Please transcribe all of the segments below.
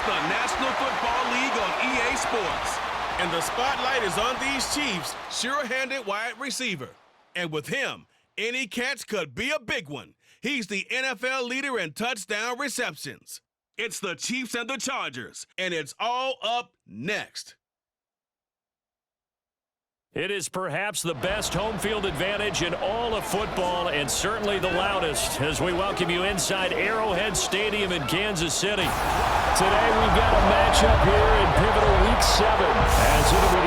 the National Football League on EA Sports. And the spotlight is on these Chiefs' sure-handed wide receiver. And with him, any catch could be a big one. He's the NFL leader in touchdown receptions. It's the Chiefs and the Chargers, and it's all up next. It is perhaps the best home field advantage in all of football, and certainly the loudest, as we welcome you inside Arrowhead Stadium in Kansas City. Today we've got a matchup here in pivotal Week 7. As it'll be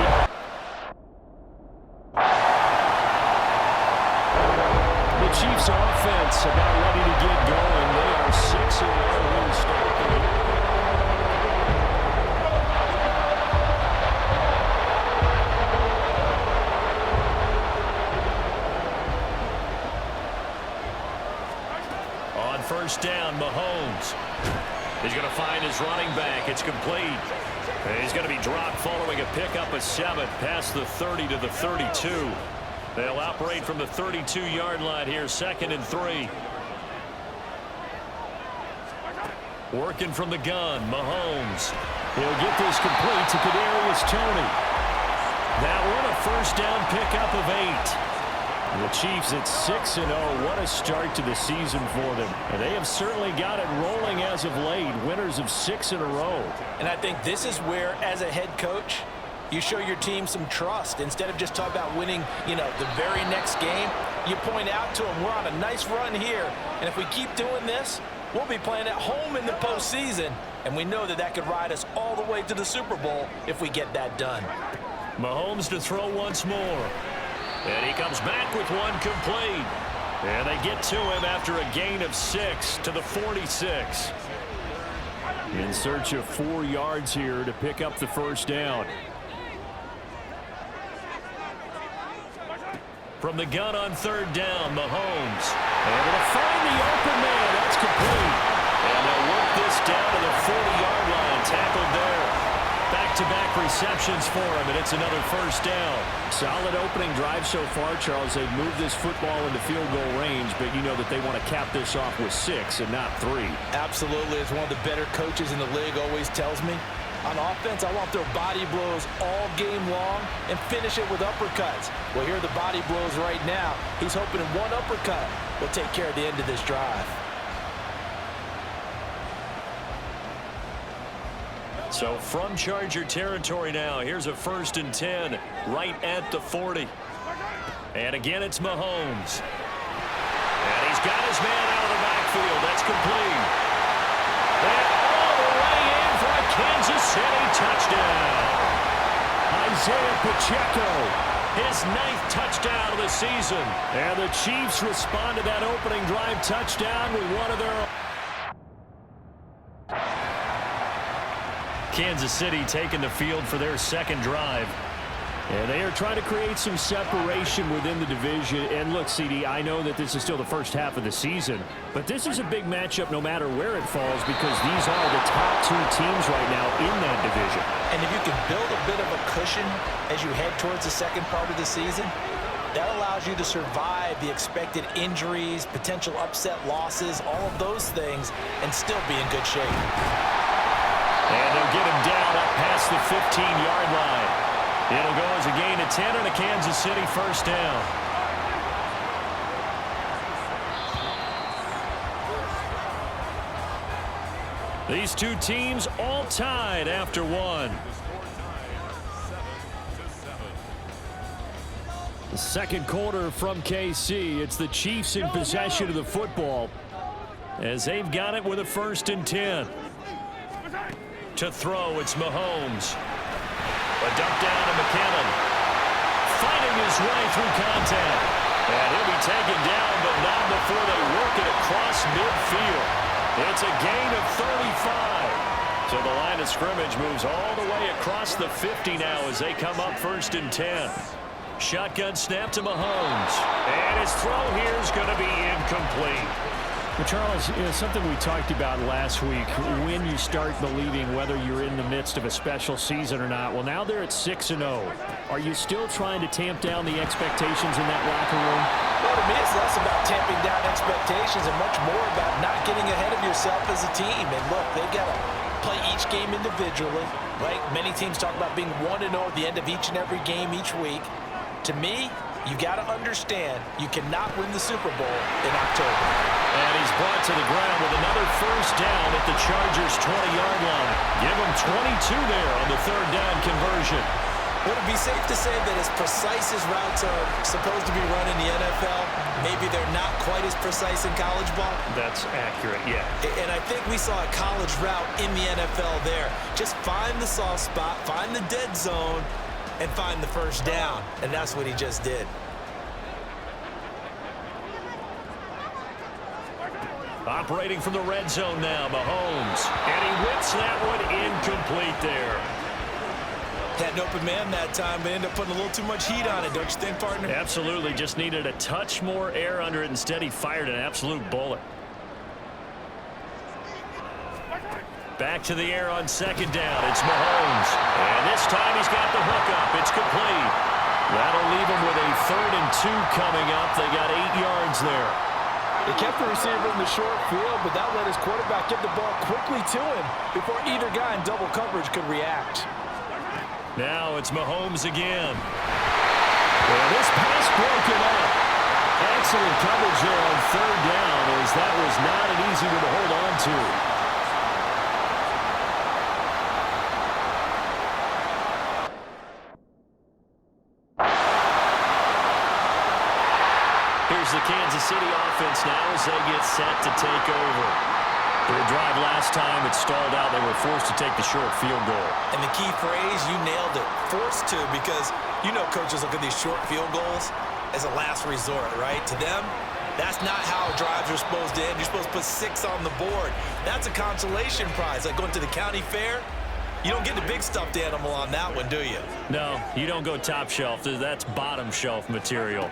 the Chiefs offense about ready to get going. They are 6-0 when start the year. On first down, Mahomes. He's going to find his running back. It's complete. And he's going to be dropped following a pickup of 7 past the 30 to the 32. They'll operate from the 32-yard line here, 2nd and 3. Working from the gun, Mahomes. He'll get this complete to Kadarius Toney. That one a first down pickup of 8. The Chiefs at 6-0. What a start to the season for them. And they have certainly got it rolling as of late. Winners of 6 in a row. And I think this is where, as a head coach, you show your team some trust. Instead of just talking about winning, the very next game, you point out to them, we're on a nice run here. And if we keep doing this, we'll be playing at home in the postseason. And we know that that could ride us all the way to the Super Bowl if we get that done. Mahomes to throw once more. And he comes back with one complete. And they get to him after a gain of 6 to the 46. In search of 4 yards here to pick up the first down. From the gun on third down, Mahomes. Able to find the open man. That's complete. And they'll work this down to the 40-yard line. Tackled there. Back-to-back receptions for him, and it's another first down. Solid opening drive so far, Charles. They've moved this football into field goal range, but you know that they want to cap this off with 6 and not 3. Absolutely. As one of the better coaches in the league always tells me, on offense, I want their body blows all game long and finish it with uppercuts. Well, here are the body blows right now. He's hoping one uppercut will take care of the end of this drive. So from Charger territory now, here's a 1st and 10 right at the 40. And again, it's Mahomes. And he's got his man out of the backfield. That's complete. And all the way in for a Kansas City touchdown. Isaiah Pacheco, his 9th touchdown of the season. And the Chiefs respond to that opening drive touchdown with one of their own. Kansas City taking the field for their second drive. And they are trying to create some separation within the division. And look, CD, I know that this is still the first half of the season, but this is a big matchup no matter where it falls because these are the top 2 teams right now in that division. And if you can build a bit of a cushion as you head towards the second part of the season, that allows you to survive the expected injuries, potential upset losses, all of those things, and still be in good shape. And they'll get him down up past the 15-yard line. It'll go as a gain of 10 and a Kansas City first down. These two teams all tied after one. The second quarter from KC. It's the Chiefs in possession of the football as they've got it with a 1st and 10. To throw, it's Mahomes. A dump down to McKinnon. Fighting his way through contact. And he'll be taken down, but not before they work it across midfield. It's a gain of 35. So the line of scrimmage moves all the way across the 50 now as they come up 1st and 10. Shotgun snap to Mahomes. And his throw here is going to be incomplete. Well, Charles, something we talked about last week, when you start believing whether you're in the midst of a special season or not. Well, now they're at 6-0. Are you still trying to tamp down the expectations in that locker room? Well, to me, it's less about tamping down expectations and much more about not getting ahead of yourself as a team. And look, they've got to play each game individually, right? Many teams talk about being 1-0 at the end of each and every game each week. To me, you've got to understand you cannot win the Super Bowl in October. And he's brought to the ground with another first down at the Chargers' 20-yard line. Give him 22 there on the 3rd down conversion. Would it be safe to say that as precise as routes are supposed to be run in the NFL, maybe they're not quite as precise in college ball? That's accurate, yeah. And I think we saw a college route in the NFL there. Just find the soft spot, find the dead zone, and find the first down. And that's what he just did. Operating from the red zone now, Mahomes. And he whips that one incomplete there. Had an open man that time, but ended up putting a little too much heat on it, don't you think, partner? Absolutely. Just needed a touch more air under it. Instead, he fired an absolute bullet. Back to the air on 2nd down. It's Mahomes. And this time he's got the hook up. It's complete. That'll leave him with a 3rd and 2 coming up. They got 8 yards there. They kept the receiver in the short field, but that let his quarterback get the ball quickly to him before either guy in double coverage could react. Now it's Mahomes again. Well, this pass broken up. Excellent coverage there on third down, as that was not an easy one to hold on to. Here's the Kansas City offense now as they get set to take over. Their drive last time, it stalled out. They were forced to take the short field goal. And the key phrase, you nailed it, forced to, because you know coaches look at these short field goals as a last resort, right? To them, that's not how drives are supposed to end. You're supposed to put 6 on the board. That's a consolation prize. Like going to the county fair, you don't get the big stuffed animal on that one, do you? No, you don't go top shelf. That's bottom shelf material.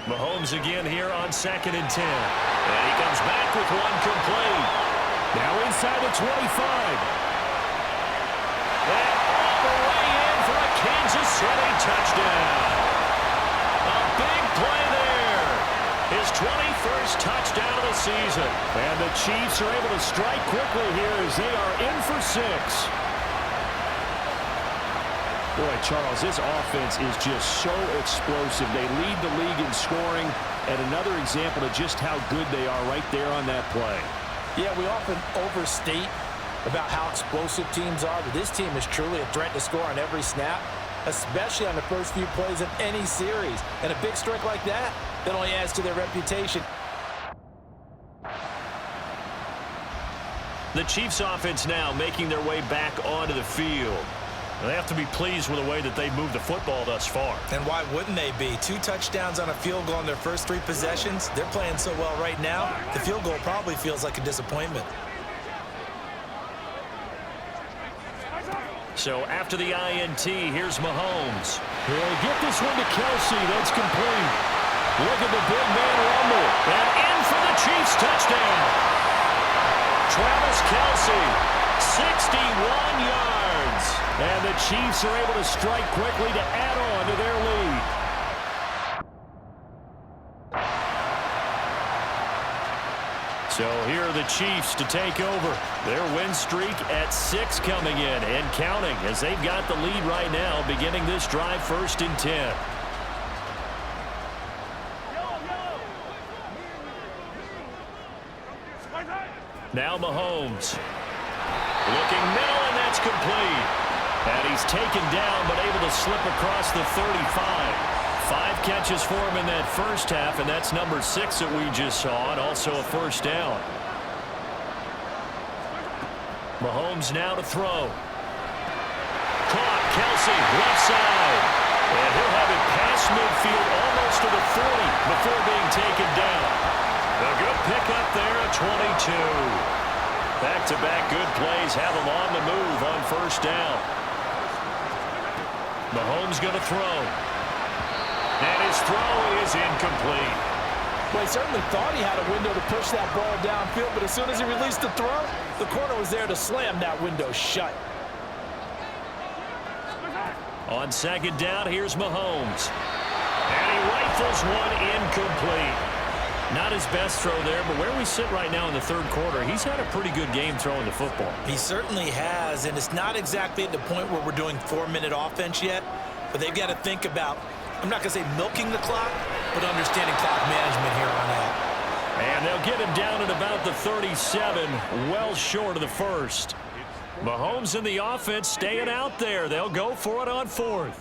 Mahomes again here on 2nd and 10. And he comes back with one complete. Now inside the 25. And all the way in for a Kansas City touchdown. A big play there. His 21st touchdown of the season. And the Chiefs are able to strike quickly here as they are in for 6. Boy, Charles, this offense is just so explosive. They lead the league in scoring, and another example of just how good they are right there on that play. Yeah, we often overstate about how explosive teams are, but this team is truly a threat to score on every snap, especially on the first few plays of any series. And a big strike like that only adds to their reputation. The Chiefs offense now making their way back onto the field. They have to be pleased with the way that they've moved the football thus far. And why wouldn't they be? 2 touchdowns on a field goal in their first 3 possessions. They're playing so well right now, the field goal probably feels like a disappointment. So after the INT, here's Mahomes. He'll get this one to Kelsey. That's complete. Look at the big man rumble. And in for the Chiefs touchdown. Travis Kelsey, 61 yards. And the Chiefs are able to strike quickly to add on to their lead. So here are the Chiefs to take over. Their win streak at 6 coming in and counting as they've got the lead right now beginning this drive 1st and 10. Now Mahomes. Looking middle, and that's complete. And he's taken down, but able to slip across the 35. 5 catches for him in that first half, and that's number 6 that we just saw, and also a first down. Mahomes now to throw. Caught, Kelsey, left side. And he'll have it past midfield, almost to the 40 before being taken down. A good pickup there at 22. Back-to-back good plays have him on the move on first down. Mahomes going to throw. And his throw is incomplete. Well, he certainly thought he had a window to push that ball downfield, but as soon as he released the throw, the corner was there to slam that window shut. On 2nd down, here's Mahomes. And he rifles one incomplete. Not his best throw there, but where we sit right now in the 3rd quarter, he's had a pretty good game throwing the football. He certainly has, and it's not exactly at the point where we're doing 4-minute offense yet, but they've got to think about, I'm not going to say milking the clock, but understanding clock management here on out. And they'll get him down at about the 37, well short of the 1st. Mahomes and the offense staying out there. They'll go for it on 4th.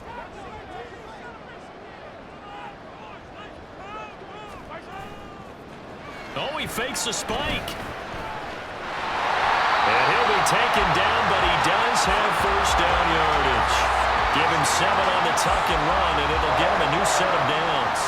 Oh, he fakes a spike. And he'll be taken down, but he does have first down yardage. Give him 7 on the tuck and run, and it'll get him a new set of downs.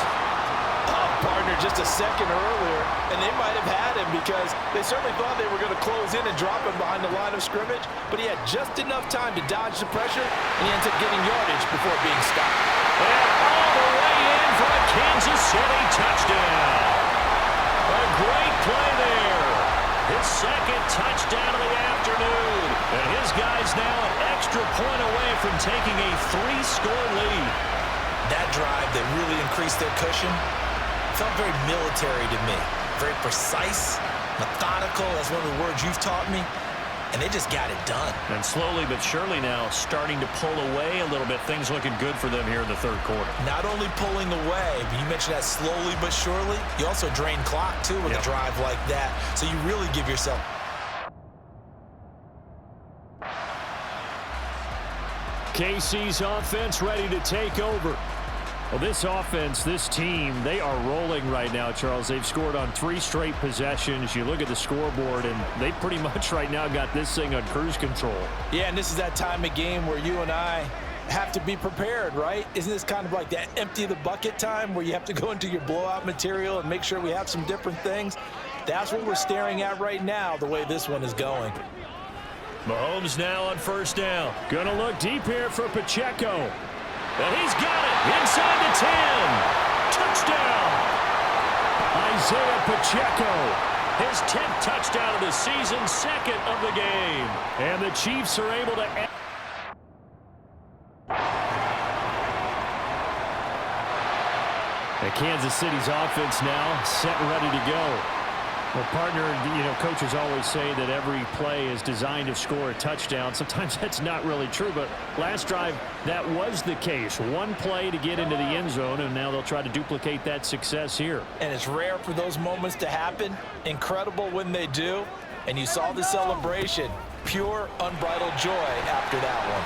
Partner just a second earlier, and they might have had him because they certainly thought they were going to close in and drop him behind the line of scrimmage, but he had just enough time to dodge the pressure, and he ends up getting yardage before being stopped. And all the way in for a Kansas City touchdown. A great play there. His 2nd touchdown of the afternoon. And his guys now an extra point away from taking a 3-score lead. That drive that really increased their cushion felt very military to me. Very precise, methodical. That's one of the words you've taught me. and they just got it done. And slowly but surely now starting to pull away a little bit. Things looking good for them here in the third quarter. Not only pulling away, but you mentioned that slowly but surely, you also drain clock, too, with a drive like that. So you really give yourself... KC's offense ready to take over. Well, this offense, this team, they are rolling right now, Charles. They've scored on 3 straight possessions. You look at the scoreboard, and they pretty much right now got this thing on cruise control. Yeah, and this is that time of game where you and I have to be prepared, right? Isn't this kind of like that empty the bucket time where you have to go into your blowout material and make sure we have some different things? That's what we're staring at right now, the way this one is going. Mahomes now on first down. Gonna look deep here for Pacheco. And he's got it inside the 10. Touchdown. Isaiah Pacheco. His 10th touchdown of the season, 2nd of the game. And the Chiefs are able to... And Kansas City's offense now set and ready to go. Well, partner, coaches always say that every play is designed to score a touchdown. Sometimes that's not really true, but last drive, that was the case. One play to get into the end zone, and now they'll try to duplicate that success here. And it's rare for those moments to happen. Incredible when they do. And you saw the celebration. Pure, unbridled joy after that one.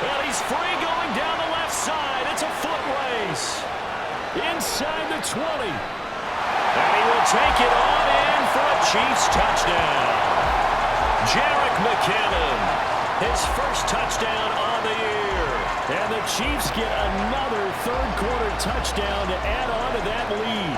Well, he's free going down the left side. It's a foot race. Inside the 20. And he will take it on in for a Chiefs touchdown. Jerick McKinnon, his first touchdown on the year. And the Chiefs get another third-quarter touchdown to add on to that lead.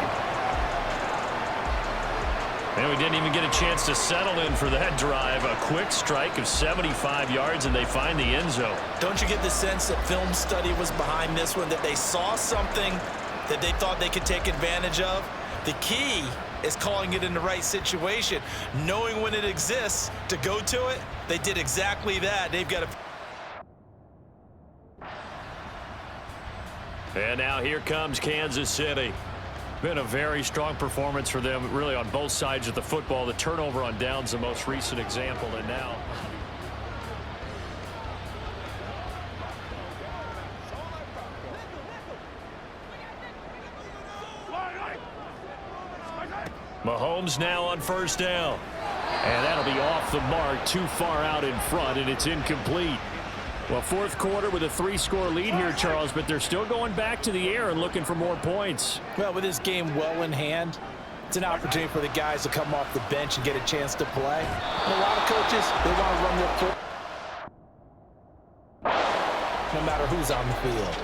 And we didn't even get a chance to settle in for that drive. A quick strike of 75 yards, and they find the end zone. Don't you get the sense that film study was behind this one, that they saw something that they thought they could take advantage of? The key is calling it in the right situation, knowing when it exists to go to it. They did exactly that. They've got a... And now here comes Kansas City. Been a very strong performance for them, really, on both sides of the football. The turnover on downs, the most recent example, and now... Mahomes now on first down. And that'll be off the mark, too far out in front, and it's incomplete. Well, fourth quarter with a 3-score lead here, Charles, but they're still going back to the air and looking for more points. Well, with this game well in hand, it's an opportunity for the guys to come off the bench and get a chance to play. And a lot of coaches, they want to run their foot no matter who's on the field.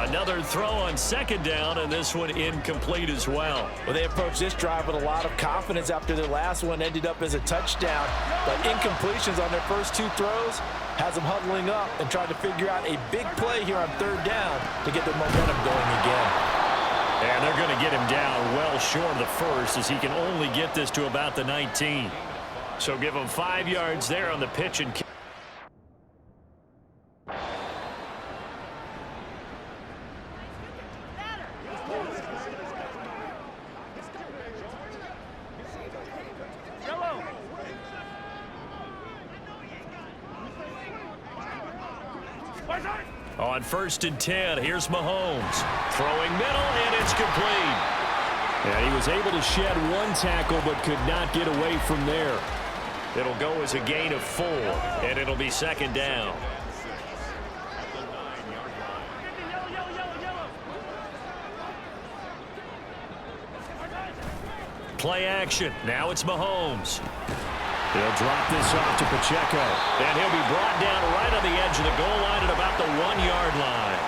Another throw on second down, and this one incomplete as well. Well, they approached this drive with a lot of confidence after their last one ended up as a touchdown. But incompletions on their first 2 throws has them huddling up and trying to figure out a big play here on third down to get their momentum going again. And they're going to get him down well short of the first, as he can only get this to about the 19. So give him 5 yards there on the pitch and kick. On first and 10, here's Mahomes. Throwing middle, and it's complete. And he was able to shed 1 tackle, but could not get away from there. It'll go as a gain of 4, and it'll be second down. Play action. Now it's Mahomes. He'll drop this off to Pacheco. And he'll be brought down right on the edge of the goal line at about the 1-yard line.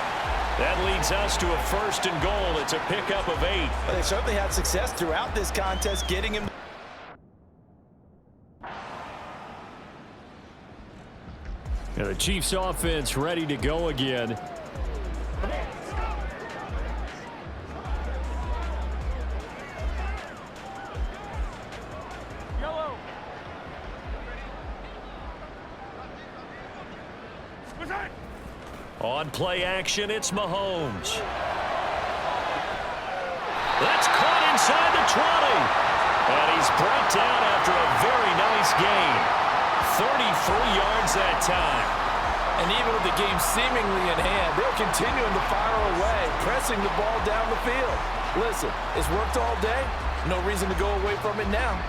That leads us to a first and goal. It's a pickup of 8. But they certainly had success throughout this contest getting him. And the Chiefs offense ready to go again. On play action, it's Mahomes. That's caught inside the 20. And he's brought down after a very nice gain. 33 yards that time. And even with the game seemingly in hand, they're continuing to fire away, pressing the ball down the field. Listen, it's worked all day. No reason to go away from it now.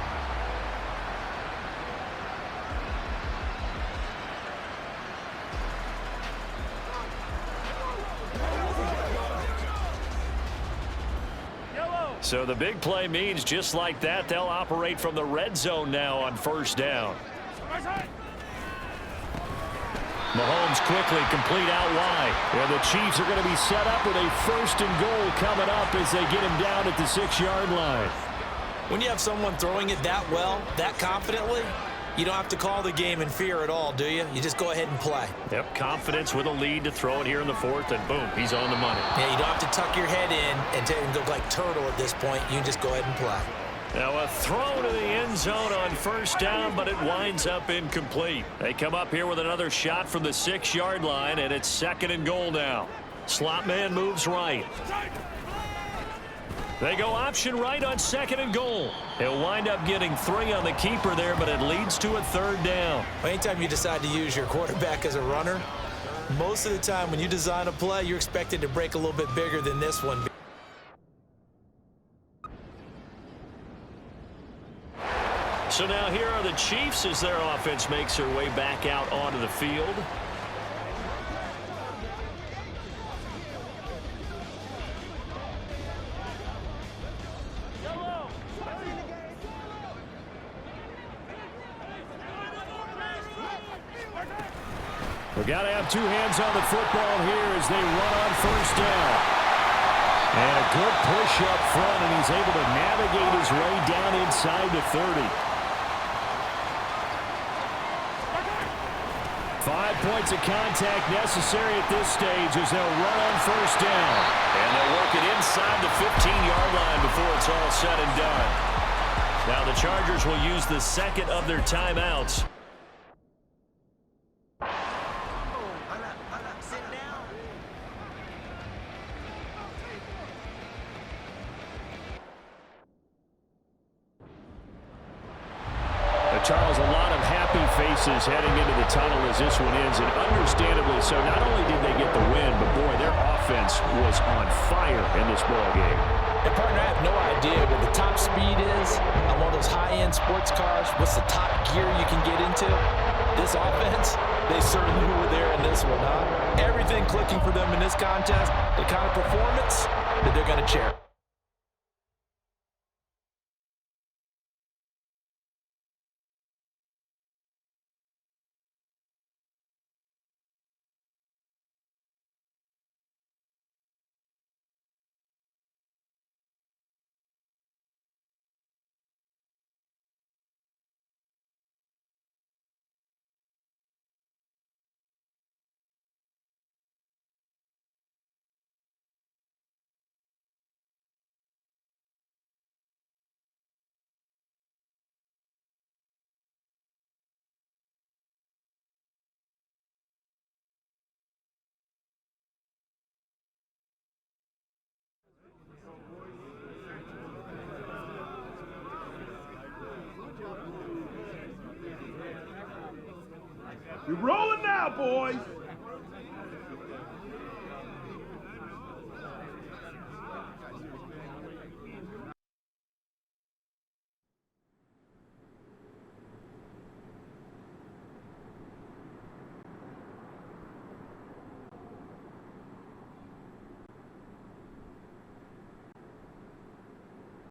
So the big play means just like that, they'll operate from the red zone now on first down. Mahomes quickly complete out wide. And the Chiefs are going to be set up with a 1st and goal coming up as they get him down at the 6-yard line. When you have someone throwing it that well, that confidently, you don't have to call the game in fear at all, do you? You just go ahead and play. Yep, confidence with a lead to throw it here in the 4th, and boom, he's on the money. Yeah, you don't have to tuck your head in and go like turtle at this point. You can just go ahead and play. Now a throw to the end zone on first down, but it winds up incomplete. They come up here with another shot from the 6-yard line, and it's 2nd and goal now. Slot man moves right. They go option right on 2nd and goal. He'll wind up getting 3 on the keeper there, but it leads to a 3rd down. Anytime you decide to use your quarterback as a runner, most of the time when you design a play, you're expected to break a little bit bigger than this one. So now here are the Chiefs as their offense makes their way back out onto the field. We've got to have 2 hands on the football here as they run on first down. And a good push up front, and he's able to navigate his way down inside the 30. 5 points of contact necessary at this stage as they'll run on first down. And they'll work it inside the 15-yard line before it's all said and done. Now the Chargers will use the 2nd of their timeouts. Charles, a lot of happy faces heading into the tunnel as this one ends, and understandably so. Not only did they get the win, but boy, their offense was on fire in this ball game. And partner, I have no idea what the top speed is on one of those high-end sports cars. What's the top gear you can get into? This offense, they certainly were there in this one, huh? Everything clicking for them in this contest, the kind of performance that they're going to cherish. We're rolling now, boys.